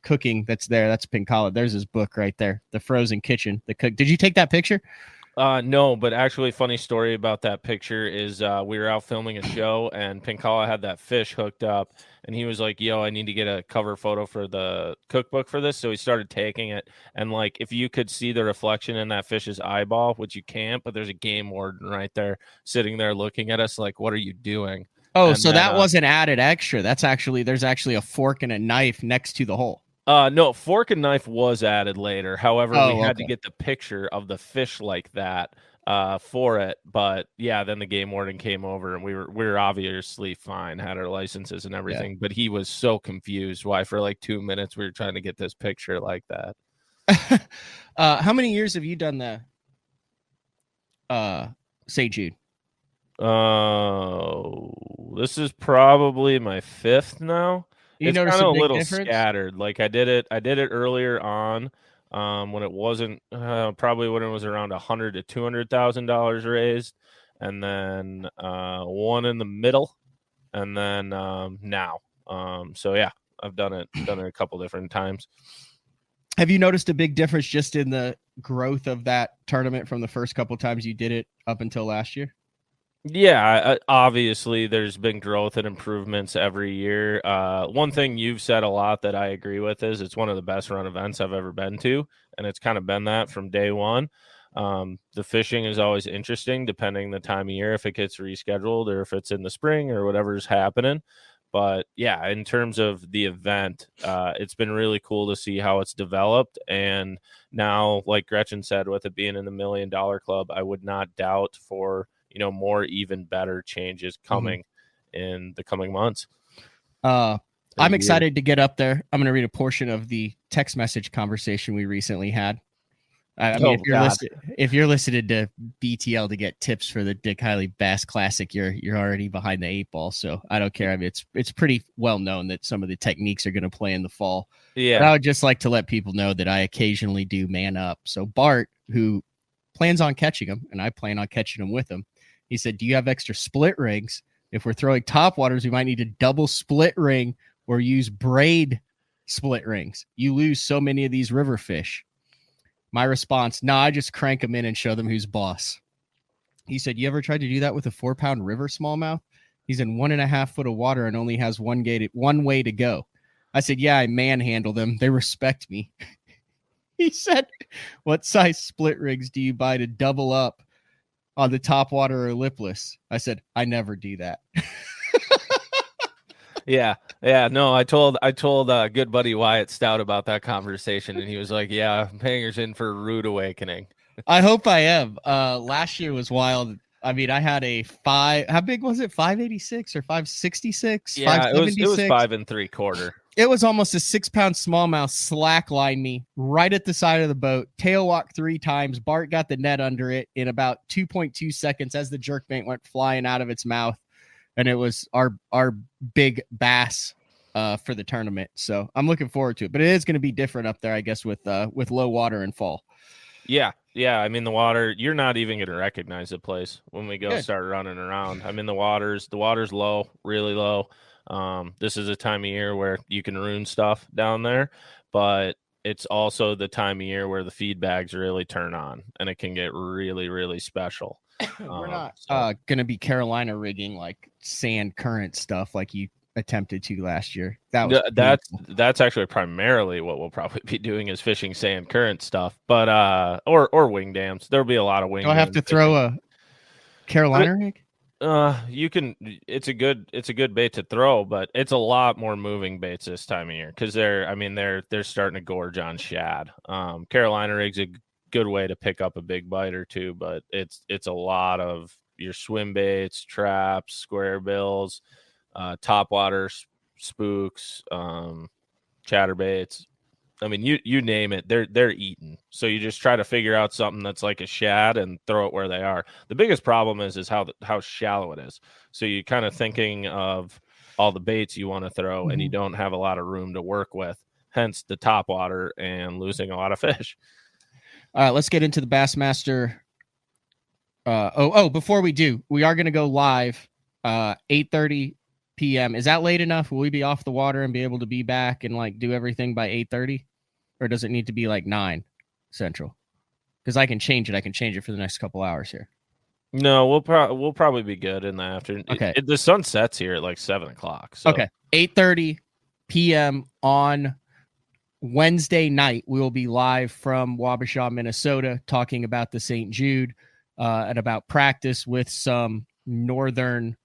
cooking that's there, that's Pincala. There's his book right there, The Frozen Kitchen. Did you take that picture? No, but actually, funny story about that picture is we were out filming a show and Pincala had that fish hooked up and he was like, yo, I need to get a cover photo for the cookbook for this. So he started taking it. And like, if you could see the reflection in that fish's eyeball, which you can't, but there's a game warden right there sitting there looking at us like, what are you doing? Oh, and so that wasn't added extra. There's actually a fork and a knife next to the hole. No, fork and knife was added later. However, we had to okay. get the picture of the fish like that for it. But yeah, then the game warden came over and we were obviously fine, had our licenses and everything. Yeah. But he was so confused why for like 2 minutes we were trying to get this picture like that. How many years have you done the St. Jude? This is probably my 5th now. It's kind of a little scattered. Like I did it earlier on when it wasn't probably when it was around $100,000 to $200,000 raised, and then one in the middle, and then now. So yeah, I've done it a couple different times. Have you noticed a big difference just in the growth of that tournament from the first couple times you did it up until last year? Yeah, obviously there's been growth and improvements every year. One thing you've said a lot that I agree with is it's one of the best run events I've ever been to, and it's kind of been that from day one. The fishing is always interesting depending the time of year, if it gets rescheduled or if it's in the spring or whatever's happening. But yeah, in terms of the event, it's been really cool to see how it's developed. And now, like Gretchen said, with it being in the $1 Million Club, I would not doubt for more even better changes coming in the coming months. I'm excited to get up there. I'm going to read a portion of the text message conversation we recently had. I mean, if you're listening to BTL to get tips for the Dick Hiley Bass Classic, you're already behind the 8 ball. So I don't care. I mean, it's pretty well known that some of the techniques are going to play in the fall. Yeah. But I would just like to let people know that I occasionally do man up. So Bart, who plans on catching him, and I plan on catching him with him, he said, do you have extra split rings? If we're throwing top waters, we might need a double split ring or use braid split rings. You lose so many of these river fish. My response, I just crank them in and show them who's boss. He said, you ever tried to do that with a 4-pound river smallmouth? He's in 1.5 foot of water and only has one way to go. I said, yeah, I manhandle them. They respect me. He said, what size split rings do you buy to double up on the top water or lipless? I said, I never do that. Yeah. No, I told good buddy Wyatt Stout about that conversation, and he was like, yeah, Panger's in for a rude awakening. I hope I am. Last year was wild. I mean, I had a how big was it? 586 or 566? Yeah, it was 5 3/4. It was almost a 6-pound smallmouth slacklined me right at the side of the boat. Tail walk 3 times. Bart got the net under it in about 2.2 seconds as the jerkbait went flying out of its mouth. And it was our big bass for the tournament. So I'm looking forward to it. But it is going to be different up there, I guess, with low water and fall. Yeah. I mean, the water, you're not even going to recognize the place when we go start running around. I mean, the water's low, really low. This is a time of year where you can ruin stuff down there, but it's also the time of year where the feed bags really turn on and it can get really, really special. We're not going to be Carolina rigging like sand current stuff like you attempted to last year. That's actually primarily what we'll probably be doing is fishing sand current stuff, but or wing dams. There'll be a lot of wing. Do I have to throw a Carolina rig? You can. It's a good bait to throw, but it's a lot more moving baits this time of year because they're starting to gorge on shad. Carolina rig's a good way to pick up a big bite or two, but it's a lot of your swim baits, traps, square bills, topwater spooks, chatterbaits. I mean, you name it, they're eaten. So you just try to figure out something that's like a shad and throw it where they are. The biggest problem is how shallow it is. So you're kind of thinking of all the baits you want to throw, and you don't have a lot of room to work with. Hence the top water and losing a lot of fish. All right, let's get into the Bassmaster. Before we do, we are going to go live 8:30 p.m. Is that late enough? Will we be off the water and be able to be back and like do everything by 8:30? Or does it need to be like 9 Central? Because I can change it. I can change it for the next couple hours here. No, we'll probably be good in the afternoon. Okay. The sun sets here at like 7 o'clock. So. Okay. 8:30 p.m. on Wednesday night. We will be live from Wabasha, Minnesota, talking about the St. Jude and about practice with some northern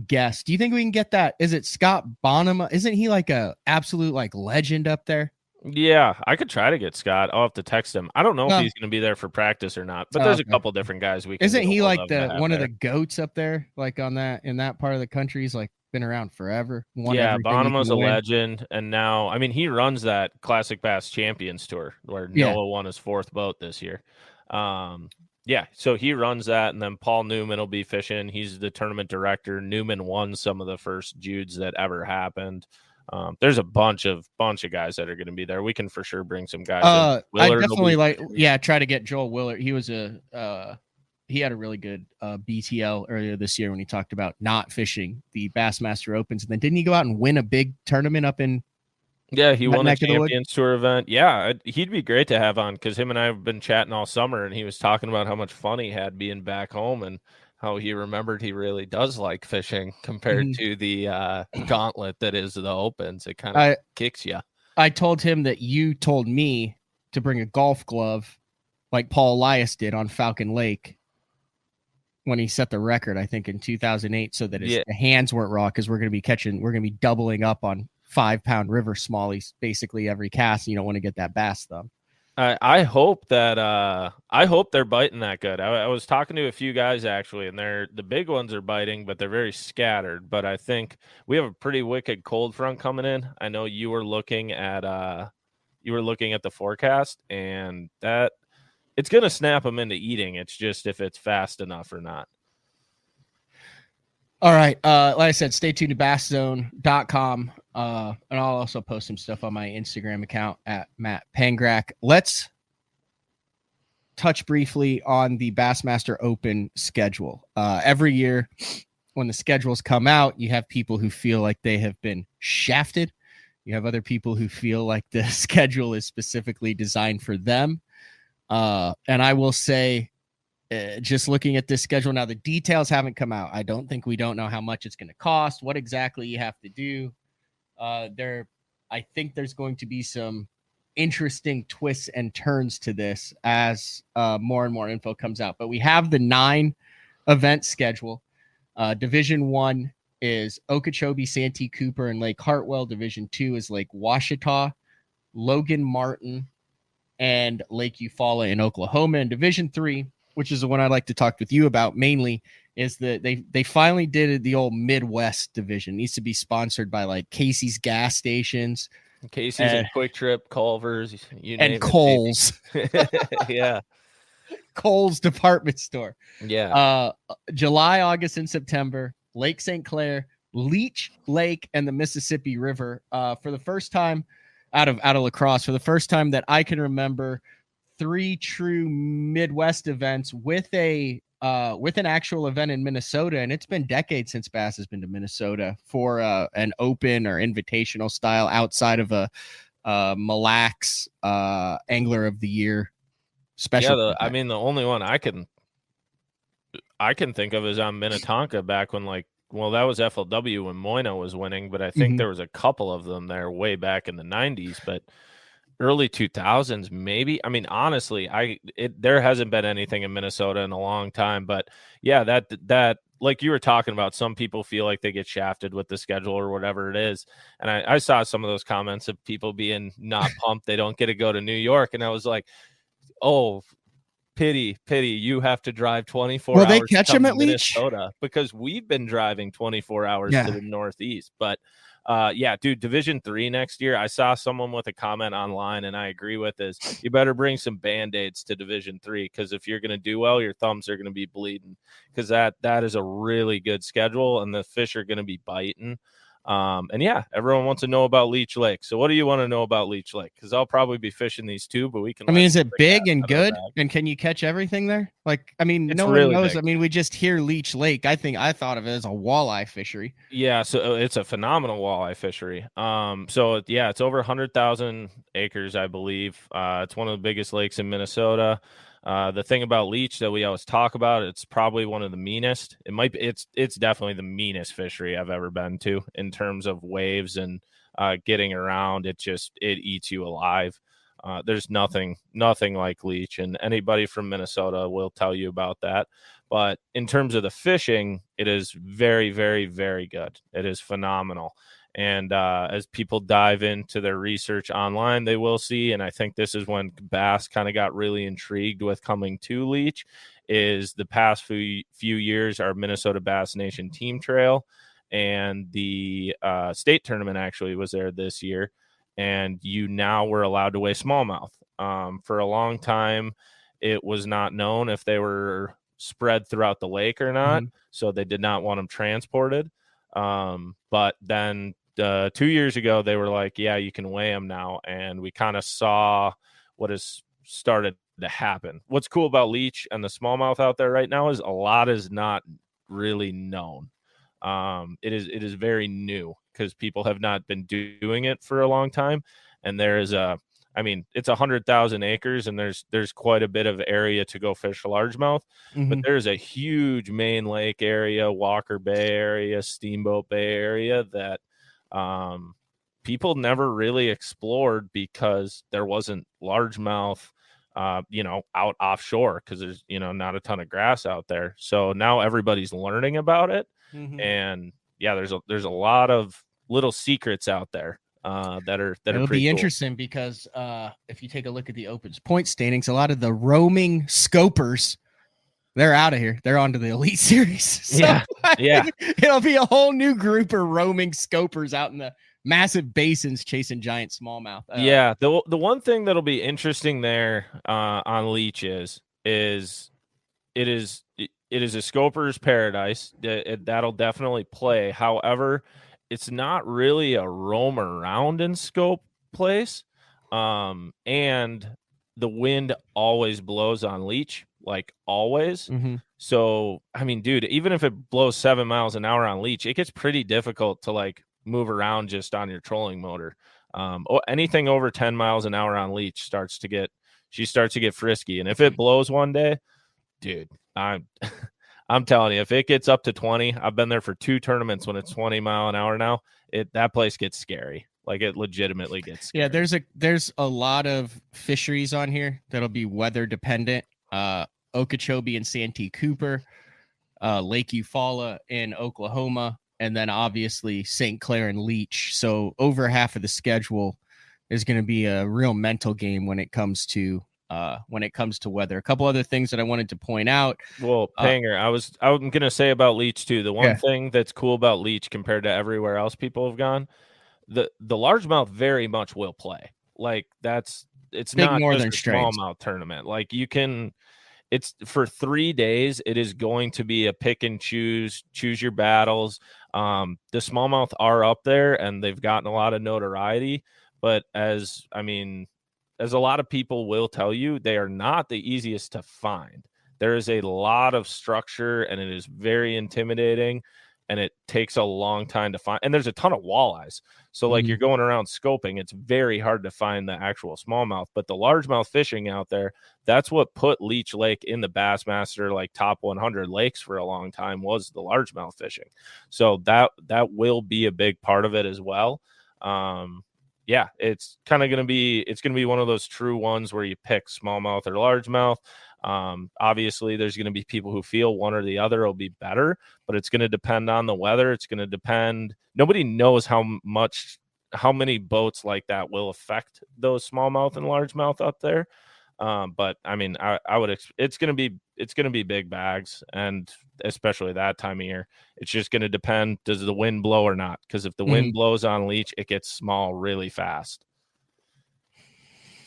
guests. Do you think we can get that? Is it Scott Bonham? Isn't he like a absolute like legend up there? Yeah, I could try to get Scott. I'll have to text him. I don't know if he's going to be there for practice or not, but there's a couple different guys we can. Isn't he like one of the goats up there, like in that part of the country? He's like been around forever. Bonhama's a legend, and now I mean he runs that Classic Bass Champions Tour where Noah won his 4th boat this year. So he runs that, and then Paul Newman will be fishing. He's the tournament director. Newman won some of the first Judes that ever happened. There's a bunch of guys that are going to be there. We can for sure bring some guys. I definitely try to get Joel Willard. He was he had a really good BTL earlier this year when he talked about not fishing the Bassmaster Opens, and then didn't he go out and win a big tournament up in? Yeah, he won a Champions Tour event. Yeah, he'd be great to have on because him and I have been chatting all summer, and he was talking about how much fun he had being back home and how he remembered he really does like fishing compared to the gauntlet that is the Opens. It kind of kicks you. I told him that you told me to bring a golf glove like Paul Elias did on Falcon Lake when he set the record, I think in 2008, so that his hands weren't raw because we're going to be doubling up on 5-pound river smallies basically every cast. You don't want to get that bass thumb. I hope they're biting that good. I was talking to a few guys actually, and the big ones are biting, but they're very scattered. But I think we have a pretty wicked cold front coming in. I know you were looking at the forecast, and that it's going to snap them into eating. It's just if it's fast enough or not. All right. Like I said, stay tuned to basszone.com. And I'll also post some stuff on my Instagram account at Matt Pangrak. Let's touch briefly on the Bassmaster Open schedule. Every year when the schedules come out, you have people who feel like they have been shafted. You have other people who feel like the schedule is specifically designed for them. And I will say, just looking at this schedule now, the details haven't come out. I don't know how much it's going to cost, what exactly you have to do. I think there's going to be some interesting twists and turns to this as more and more info comes out. But we have the 9 event schedule. Division 1 is Okeechobee, Santee Cooper, and Lake Hartwell. Division 2 is Lake Washita, Logan Martin, and Lake Eufaula in Oklahoma. And Division 3, which is the one I'd like to talk with you about mainly, is that they finally did the old Midwest division. It needs to be sponsored by like Casey's gas stations, and Quick Trip, Culver's, and Kohl's. Yeah, Kohl's department store. Yeah. July, August, and September, Lake St. Clair, Leech Lake, and the Mississippi River. For the first time out of La Crosse, for the first time that I can remember, 3 true Midwest events with an actual event in Minnesota. And it's been decades since Bass has been to Minnesota for an open or invitational style outside of a Mille Lacs Angler of the Year special. Yeah, the only one I can think of is on Minnetonka back when that was FLW when Moyno was winning, but I think there was a couple of them there way back in the 90s, but early 2000s, maybe. I mean, honestly, there hasn't been anything in Minnesota in a long time, but yeah, that like you were talking about, some people feel like they get shafted with the schedule or whatever it is. And I saw some of those comments of people being not pumped they don't get to go to New York. And I was like, Oh, pity, you have to drive 24 Will hours they to catch come them to at Leech? Minnesota, because we've been driving 24 hours Yeah. to the Northeast. But yeah, dude, Division 3 next year. I saw someone with a comment online, and I agree with this. You better bring some Band-Aids to Division 3, because if you're going to do well, your thumbs are going to be bleeding, because that is a really good schedule, and the fish are going to be biting. And yeah, everyone wants to know about Leech Lake. So what do you want to know about Leech Lake? Because I'll probably be fishing these too, but we can. I mean, is it big and good? And can you catch everything there? Like, I mean, It's no really one knows. big. I mean, we just hear Leech Lake. I thought of it as a walleye fishery. Yeah, so it's a phenomenal walleye fishery. So yeah, it's over 100,000 acres, I believe. It's one of the biggest lakes in Minnesota. The thing about Leech that we always talk about, it's probably one of the meanest. It might be, it's definitely the meanest fishery I've ever been to in terms of waves and getting around. It eats you alive. There's nothing like Leech, and anybody from Minnesota will tell you about that. But in terms of the fishing, it is very, very, very good. It is phenomenal. And as people dive into their research online, they will see, and I think this is when Bass kind of got really intrigued with coming to Leech, is the past few years, our Minnesota Bass Nation Team Trail and the state tournament actually was there this year. And you now were allowed to weigh smallmouth. For a long time, it was not known if they were spread throughout the lake or not, so they did not want them transported. But then 2 years ago, they were like, yeah, you can weigh them now. And we kind of saw what has started to happen. What's cool about Leech and the smallmouth out there right now is a lot is not really known. It is very new because people have not been doing it for a long time. And there is it's 100,000 acres, and there's quite a bit of area to go fish largemouth, but there's a huge main lake area, Walker Bay area, Steamboat Bay area that people never really explored because there wasn't largemouth, out offshore, because there's, not a ton of grass out there. So now everybody's learning about it. And yeah, there's a lot of little secrets out there that are It'll be interesting because if you take a look at the Open's point standings, a lot of the roaming scopers, they're out of here. They're on to the Elite Series. So yeah. It'll be a whole new group of roaming scopers out in the massive basins chasing giant smallmouth. Yeah, the one thing that'll be interesting there on Leech is it is a scoper's paradise. That'll definitely play. However, it's not really a roam around in scope place. And the wind always blows on Leech, like always. So, I mean, dude, even if it blows 7 miles an hour on Leech, it gets pretty difficult to like move around just on your trolling motor. Anything over 10 miles an hour on Leech starts to get frisky. And if it blows one day, dude, I'm telling you, if it gets up to 20, I've been there for 2 tournaments when it's 20 mile an hour now, that place gets scary. Like, it legitimately gets scary. Yeah, there's a lot of fisheries on here that'll be weather dependent. Okeechobee and Santee Cooper, Lake Eufaula in Oklahoma, and then obviously St. Clair and Leech. So over half of the schedule is going to be a real mental game when it comes to weather. A couple other things that I wanted to point out. Well, Panger, I'm going to say about Leech too. The one thing that's cool about Leech compared to everywhere else people have gone, the largemouth very much will play. Like, it's Big not northern just a strains. smallmouth tournament. Like, it's for 3 days. It is going to be a pick and choose your battles. The smallmouth are up there and they've gotten a lot of notoriety, but as a lot of people will tell you, they are not the easiest to find. There is a lot of structure and it is very intimidating, and it takes a long time to find. And there's a ton of walleyes. So like you're going around scoping, it's very hard to find the actual smallmouth. But the largemouth fishing out there, that's what put Leech Lake in the Bassmaster like top 100 lakes for a long time, was the largemouth fishing. So that will be a big part of it as well. Yeah, it's kind of going to be one of those true ones where you pick smallmouth or largemouth. Obviously there's going to be people who feel one or the other will be better, but it's going to depend on the weather. It's going to depend. Nobody knows how many boats like that will affect those smallmouth and largemouth up there. But I mean, I would it's gonna be big bags, and especially that time of year, it's just gonna depend. Does the wind blow or not? Because if the wind blows on Leech, it gets small really fast.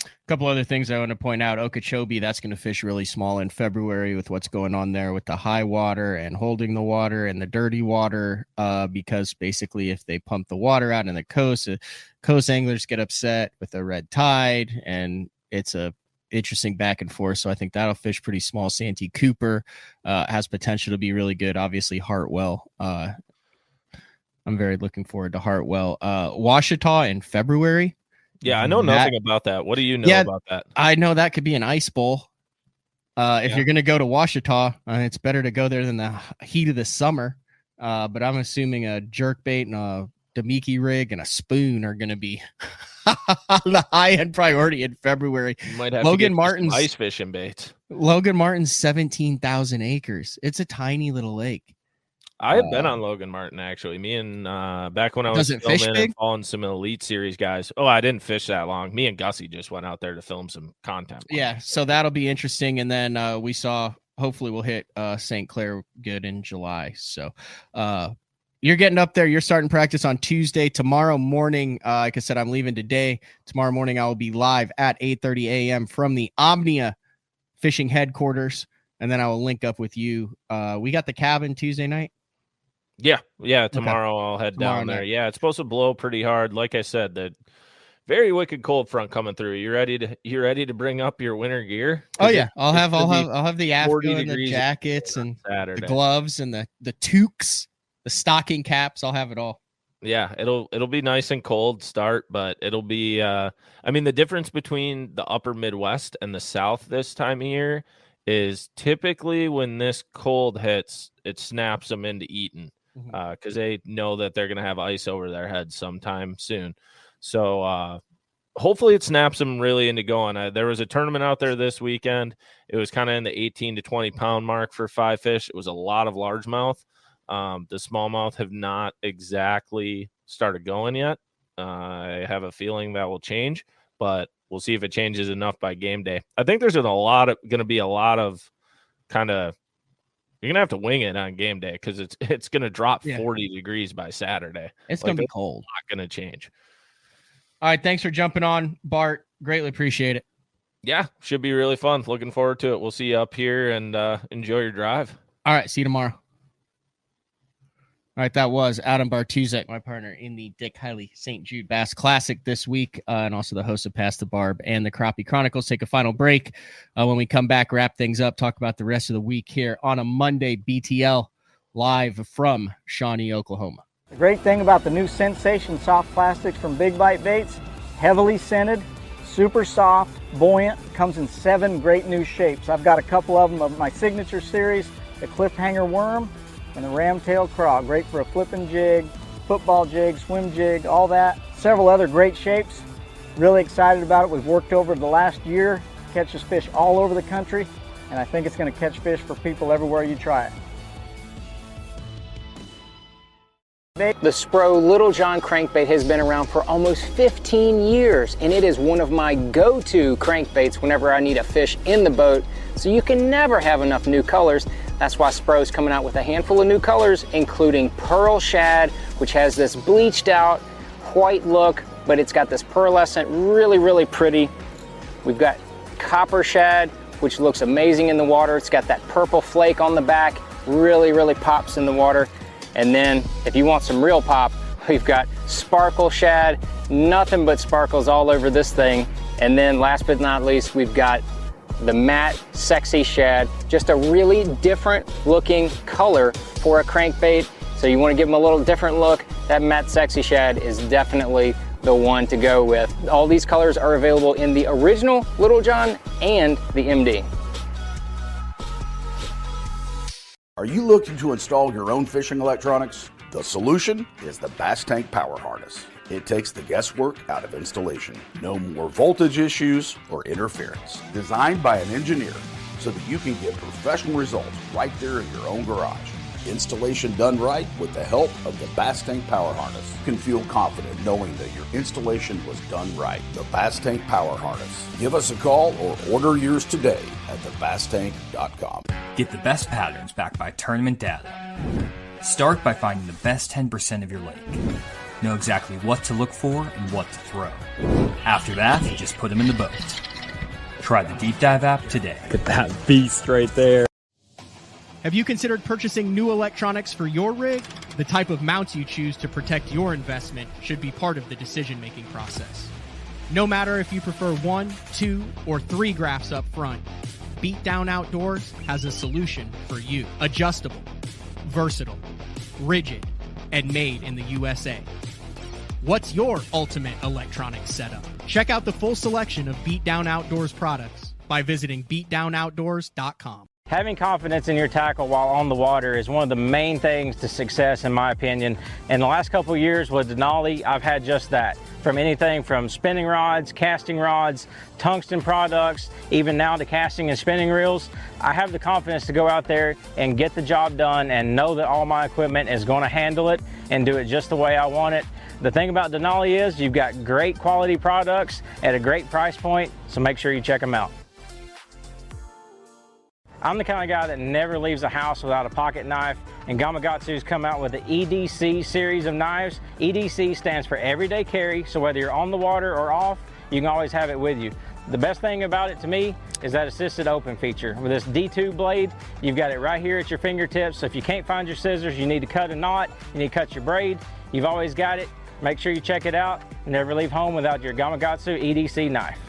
A couple other things I want to point out. Okeechobee, that's going to fish really small in February with what's going on there with the high water and holding the water and the dirty water, because basically if they pump the water out in the coast anglers get upset with the red tide, and it's a interesting back and forth. So I think that'll fish pretty small. Santee Cooper has potential to be really good. Obviously Hartwell. I'm very looking forward to Hartwell. Washita in February. Yeah, I know nothing about that. What do you know about that? I know that could be an ice bowl. If you're going to go to Washita, it's better to go there than the heat of the summer. But I'm assuming a jerkbait and a Demiki rig and a spoon are going to be the high-end priority in February. You might have Logan to get Martin's ice fishing baits. Logan Martin's 17,000 acres. It's a tiny little lake. I have been on Logan Martin, actually. Me and back when I was filming and following some Elite Series guys. Oh, I didn't fish that long. Me and Gussie just went out there to film some content. Yeah, so that'll be interesting. And then hopefully we'll hit St. Clair good in July. So you're getting up there. You're starting practice on Tuesday. Tomorrow morning, like I said, I'm leaving today. Tomorrow morning, I will be live at 8:30 a.m. from the Omnia Fishing Headquarters. And then I will link up with you. We got the cabin Tuesday night. Yeah. Tomorrow I'll head down there. Yeah, it's supposed to blow pretty hard. Like I said, that very wicked cold front coming through. You ready to bring up your winter gear? Oh yeah, I'll have the Afghan and the jackets and the gloves and the toques, the stocking caps. I'll have it all. Yeah, it'll be nice and cold start, but it'll be. I mean, the difference between the upper Midwest and the South this time of year is typically when this cold hits, it snaps them into eating. Because they know that they're going to have ice over their heads sometime soon. So hopefully it snaps them really into going. There was a tournament out there this weekend. It was kind of in the 18 to 20 pound mark for 5 fish. It was a lot of largemouth. The smallmouth have not exactly started going yet. I have a feeling that will change, but we'll see if it changes enough by game day. I think there's going to be a lot of kind of, you're going to have to wing it on game day because it's going to drop 40 degrees by Saturday. It's going to be cold. Not going to change. All right. Thanks for jumping on, Bart. Greatly appreciate it. Yeah. Should be really fun. Looking forward to it. We'll see you up here and enjoy your drive. All right. See you tomorrow. All right, that was Adam Bartusek, my partner in the Dick Hiley St. Jude Bass Classic this week, and also the host of Pass the Barb and the Crappie Chronicles. Take a final break. When we come back, wrap things up, talk about the rest of the week here on a Monday, BTL, live from Shawnee, Oklahoma. The great thing about the new Sensation soft plastics from Big Bite Baits, heavily scented, super soft, buoyant, comes in 7 great new shapes. I've got a couple of them of my signature series, the Cliffhanger Worm, and the Ramtail Craw, great for a flipping jig, football jig, swim jig, all that. Several other great shapes. Really excited about it. We've worked over the last year, catches fish all over the country, and I think it's going to catch fish for people everywhere you try it. The Spro Little John crankbait has been around for almost 15 years, and it is one of my go-to crankbaits whenever I need a fish in the boat, so you can never have enough new colors. That's why Spro's coming out with a handful of new colors, including Pearl Shad, which has this bleached out white look, but it's got this pearlescent, really, really pretty. We've got Copper Shad, which looks amazing in the water. It's got that purple flake on the back, really, really pops in the water. And then if you want some real pop, we've got Sparkle Shad, nothing but sparkles all over this thing. And then last but not least, we've got the matte Sexy Shad, just a really different looking color for a crankbait. So you want to give them a little different look. That matte Sexy Shad is definitely the one to go with. All these colors are available in the original Little John and the MD. Are you looking to install your own fishing electronics? The solution is the Bass Tank Power Harness. It takes the guesswork out of installation. No more voltage issues or interference. Designed by an engineer so that you can get professional results right there in your own garage. installation done right with the help of the Bass Tank Power Harness. You can feel confident knowing that your installation was done right. The Bass Tank Power Harness. Give us a call or order yours today at thebasstank.com. Get the best patterns backed by tournament data. Start by finding the best 10% of your lake. Know exactly what to look for and what to throw. After that, just put them in the boat. Try the Deep Dive app today. Look at that beast right there. Have you considered purchasing new electronics for your rig? The type of mounts you choose to protect your investment should be part of the decision-making process. No matter if you prefer 1, 2, or 3 graphs up front, Beatdown Outdoors has a solution for you. Adjustable, versatile, rigid, and made in the USA. What's your ultimate electronics setup? Check out the full selection of Beatdown Outdoors products by visiting beatdownoutdoors.com. Having confidence in your tackle while on the water is one of the main things to success, in my opinion. In the last couple of years with Denali, I've had just that. From anything from spinning rods, casting rods, tungsten products, even now to casting and spinning reels, I have the confidence to go out there and get the job done and know that all my equipment is going to handle it and do it just the way I want it. The thing about Denali is you've got great quality products at a great price point, so make sure you check them out. I'm the kind of guy that never leaves a house without a pocket knife, and Gamakatsu's come out with the EDC series of knives. EDC stands for everyday carry, so whether you're on the water or off, you can always have it with you. The best thing about it to me is that assisted open feature. With this D2 blade, you've got it right here at your fingertips, so if you can't find your scissors, you need to cut a knot, you need to cut your braid, you've always got it. Make sure you check it out. Never leave home without your Gamakatsu EDC knife.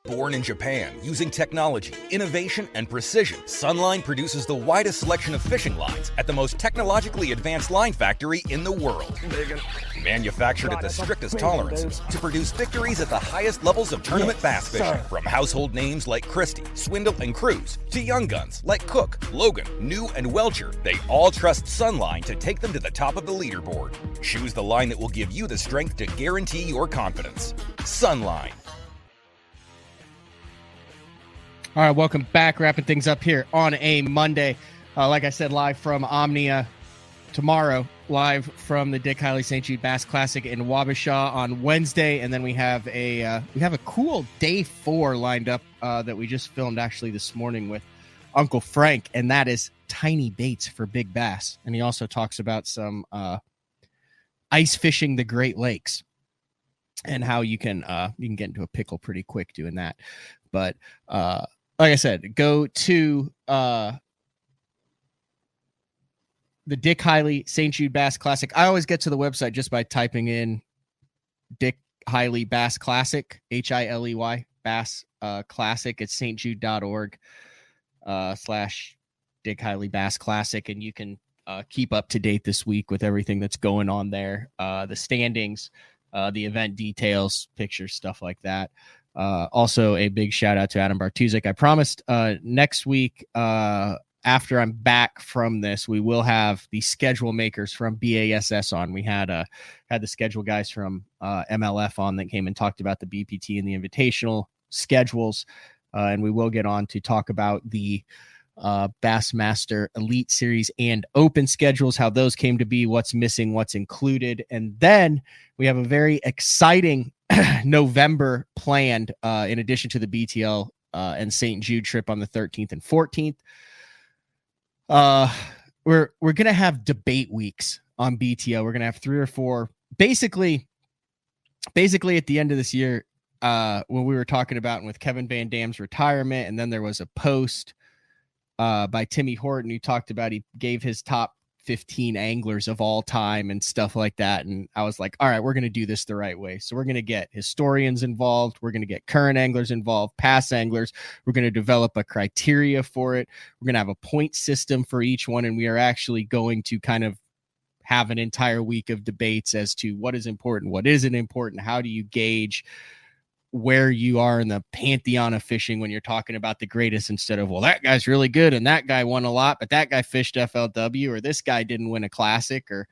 Born in Japan, using technology, innovation, and precision, Sunline produces the widest selection of fishing lines at the most technologically advanced line factory in the world. Manufactured at the strictest tolerances to produce victories at the highest levels of tournament bass fishing. From household names like Christie, Swindle, and Cruz, to young guns like Cook, Logan, New, and Welcher, they all trust Sunline to take them to the top of the leaderboard. Choose the line that will give you the strength to guarantee your confidence. Sunline. All right, welcome back. Wrapping things up here on a Monday. Like I said, live from Omnia tomorrow, live from the Dick Hiley St. Jude Bass Classic in Wabasha on Wednesday, and then we have a cool day 4 lined up that we just filmed actually this morning with Uncle Frank, and that is tiny baits for big bass. And he also talks about some ice fishing the Great Lakes and how you can get into a pickle pretty quick doing that. But like I said, go to the Dick Hiley St. Jude Bass Classic. I always get to the website just by typing in Dick Hiley Bass Classic, Hiley Bass Classic at stjude.org / Dick Hiley Bass Classic. And you can keep up to date this week with everything that's going on there, the standings, the event details, pictures, stuff like that. Also, a big shout out to Adam Bartusek. I promised next week, after I'm back from this, we will have the schedule makers from BASS on. We had the schedule guys from MLF on that came and talked about the BPT and the invitational schedules, and we will get on to talk about the Bassmaster Elite Series and Open schedules, how those came to be, what's missing, what's included, and then we have a very exciting November planned in addition to the BTL and St. Jude trip on the 13th and 14th. We're gonna have debate weeks on BTL. We're gonna have 3 or 4. Basically at the end of this year, when we were talking about with Kevin Van Dam's retirement, and then there was a post by Timmy Horton who talked about, he gave his top 15 anglers of all time and stuff like that. And I was like, all right, we're going to do this the right way. So we're going to get historians involved. We're going to get current anglers involved, past anglers. We're going to develop a criteria for it. We're going to have a point system for each one. And we are actually going to kind of have an entire week of debates as to what is important, what isn't important. How do you gauge where you are in the pantheon of fishing when you're talking about the greatest, instead of, well, that guy's really good and that guy won a lot, but that guy fished FLW, or this guy didn't win a classic, or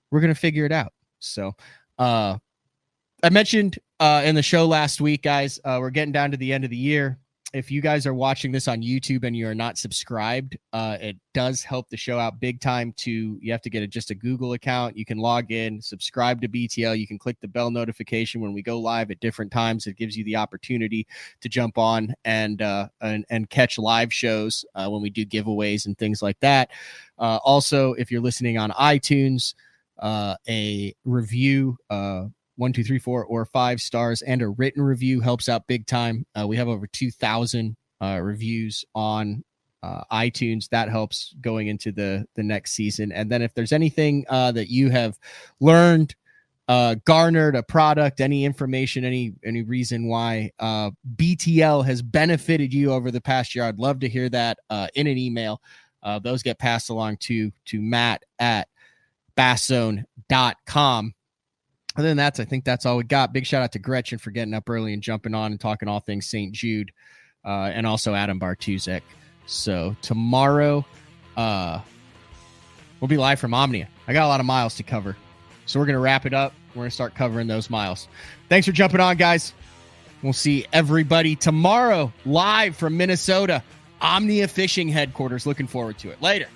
we're going to figure it out. So I mentioned in the show last week, guys, we're getting down to the end of the year. if you guys are watching this on YouTube and you are not subscribed, it does help the show out big time. You have to get just a Google account. You can log in, subscribe to BTL. You can click the bell notification when we go live at different times. It gives you the opportunity to jump on and catch live shows when we do giveaways and things like that. Also, if you're listening on iTunes, a review, 1, 2, 3, 4, or 5 stars and a written review helps out big time. We have over 2,000 reviews on iTunes. That helps going into the next season. And then if there's anything that you have learned, garnered a product, any information, any reason why BTL has benefited you over the past year, I'd love to hear that in an email. Those get passed along to Matt at basszone.com. Other than that, I think that's all we got. Big shout out to Gretchen for getting up early and jumping on and talking all things St. Jude, and also Adam Bartusek. So tomorrow, we'll be live from Omnia. I got a lot of miles to cover, so we're going to wrap it up. We're going to start covering those miles. Thanks for jumping on, guys. We'll see everybody tomorrow live from Minnesota, Omnia Fishing Headquarters. Looking forward to it. Later.